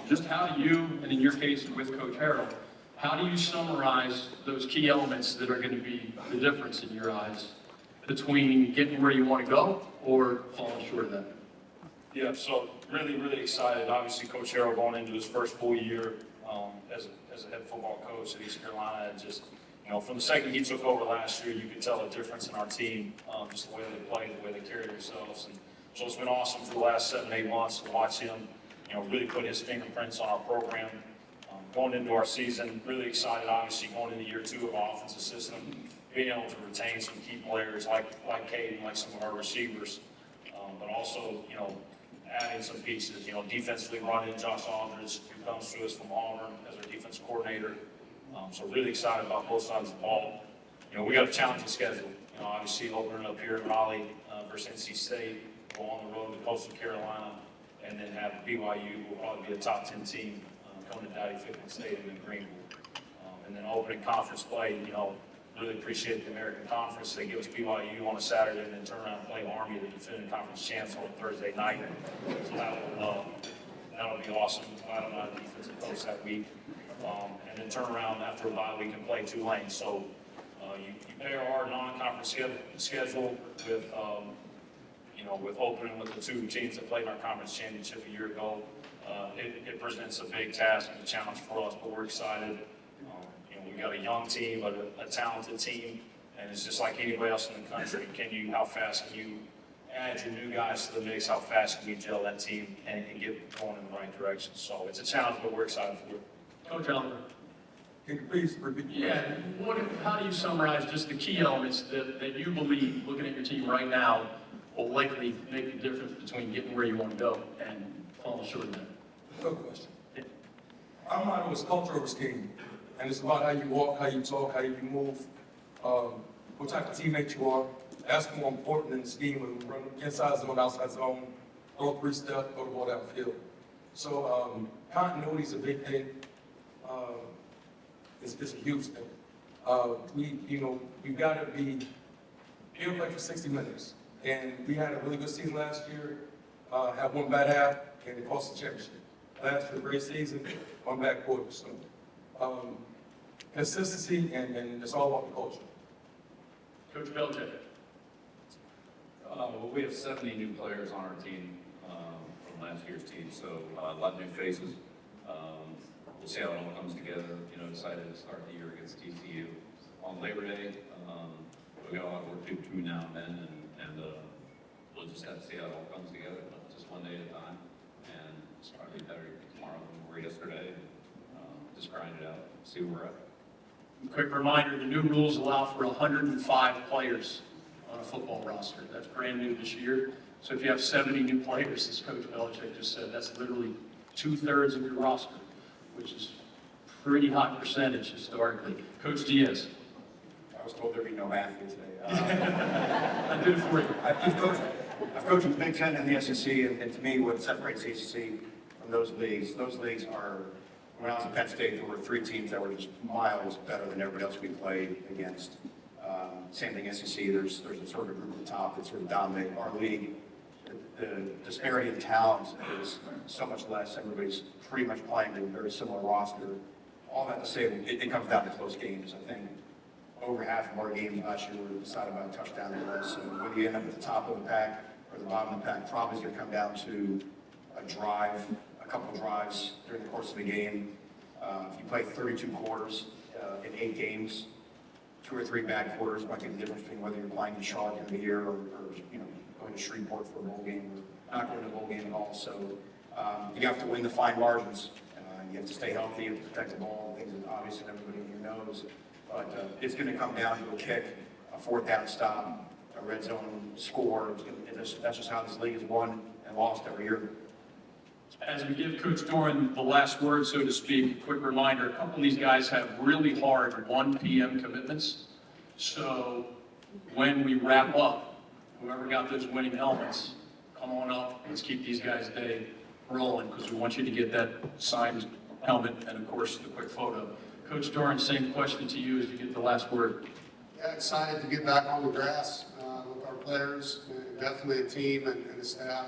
just how do you, and in your case with Coach Harrell, how do you summarize those key elements that are going to be the difference in your eyes between getting where you want to go or falling short of that? Yeah, so really excited. Obviously, Coach Harrell going into his first full year as a head football coach at East Carolina. And just, from the second he took over last year, you could tell a difference in our team, just the way they play, the way they carry themselves. And so it's been awesome for the last 7-8 months to watch him, really put his fingerprints on our program. Going into our season, really excited, obviously, going into year 2 of our offensive system, being able to retain some key players like Caden, like some of our receivers, but also, adding some pieces, defensively running Josh Aldridge, who comes to us from Auburn as our defense coordinator. So really excited about both sides of the ball. We got a challenging schedule. Obviously opening up here in Raleigh versus NC State, go on the road to Coastal Carolina, and then have BYU, who will probably be a top 10 team, coming to Dowdy Ficklen Stadium in Greenville. And then opening conference play, really appreciate the American Conference. They give us BYU on a Saturday and then turn around and play Army, the defending conference champs, on Thursday night. So that'll be awesome. Glad I'm not a defensive coach that week. And then turn around after a bye week and play Tulane. So you pair our non-conference schedule with, with opening with the 2 teams that played in our conference championship a year ago. It presents a big task and a challenge for us, but we're excited. We've got a young team, but a talented team, and it's just like anybody else in the country. How fast can you add your new guys to the mix? How fast can you gel that team and get going in the right direction? So it's a challenge, but we're excited for it. Coach Oliver. Can you please repeat? Yeah, how do you summarize just the key elements that you believe, looking at your team right now, will likely make the difference between getting where you want to go and falling short of that? Good question. Our motto is culture over scheme. And it's about how you walk, how you talk, how you move, what type of teammate you are. That's more important than the scheme when we run inside zone, outside zone, throw 3-step, throw the ball downfield. So continuity is a big thing. It's a huge thing. We've got to be able to play for 60 minutes. And we had a really good season last year, had one bad half, and it cost the championship. Last year, great season, one bad quarter. So consistency, and it's all about the culture. Coach Belichick. Well, we have 70 new players on our team from last year's team, so a lot of new faces. We'll see how it all comes together. Excited to start the year against TCU on Labor Day. We got a lot of work to do between now and then, and we'll just have to see how it all comes together. But just one day at a time, and it's probably better tomorrow than we were yesterday. Just grind it out, see where we're at. Quick reminder, the new rules allow for 105 players on a football roster. That's brand new this year. So if you have 70 new players, as Coach Belichick just said, that's literally 2/3 of your roster, which is a pretty high percentage historically. Coach Diaz. I was told there'd be no math here today. I did it for you. I've coached in the Big Ten and the SEC, and to me, what separates the SEC from those leagues are, when I was at Penn State, there were 3 teams that were just miles better than everybody else we played against. Same thing, SEC, there's a sort of group at the top that sort of dominate our league. The disparity in talent is so much less. Everybody's pretty much playing with a very similar roster. All that to say, it comes down to close games. I think over half of our games last year were decided by a touchdown or less. So whether you end up at the top of the pack or the bottom of the pack, probably is going to come down to a couple of drives during the course of the game. If you play 32 quarters in 8 games, 2 or 3 bad quarters might be the difference between whether you're playing in Charlotte in the year or going to Shreveport for a bowl game or not going to a bowl game at all. So you have to win the fine margins. You have to stay healthy, you have to protect the ball, things that obviously everybody in here knows. But it's going to come down to a kick, a 4th down stop, a red zone score. That's just how this league is won and lost every year. As we give Coach Doeren the last word, so to speak, a quick reminder, a couple of these guys have really hard 1 p.m. commitments. So when we wrap up, whoever got those winning helmets, come on up. Let's keep these guys' day rolling because we want you to get that signed helmet and, of course, the quick photo. Coach Doeren, same question to you as you get the last word. Yeah, excited to get back on the grass with our players, definitely a team and a staff.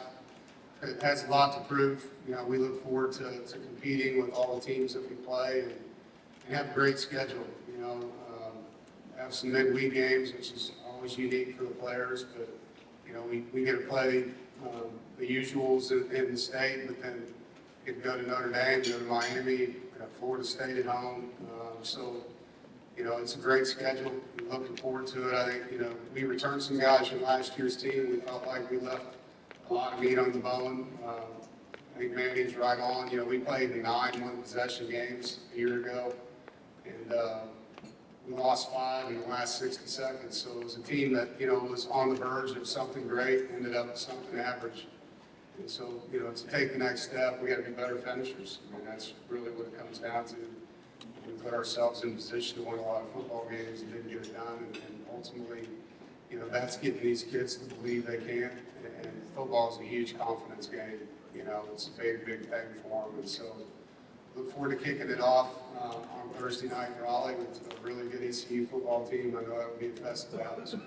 it has a lot to prove. You know, we look forward to competing with all the teams that we play and have a great schedule. You know, have some midweek games, which is always unique for the players. But you know, we get to play the usuals in the state, but then get to go to Notre Dame, go to Miami, Florida State at home. So, you know, it's a great schedule. I'm looking forward to it. I think, you know, we returned some guys from last year's team. We felt like we left a lot of meat on the bone. I think Manny's right on. You know, we played in 9 one-possession games a year ago, and we lost 5 in the last 60 seconds. So it was a team that, you know, was on the verge of something great, ended up something average. And so, you know, to take the next step, we got to be better finishers. I mean, that's really what it comes down to. We put ourselves in position to win a lot of football games and didn't get it done. And ultimately, you know, that's getting these kids to believe they can. And football is a huge confidence game. You know, it's a big, big thing for them. And so, look forward to kicking it off on Thursday night in Raleigh with a really good ECU football team. I know that will be a festive atmosphere.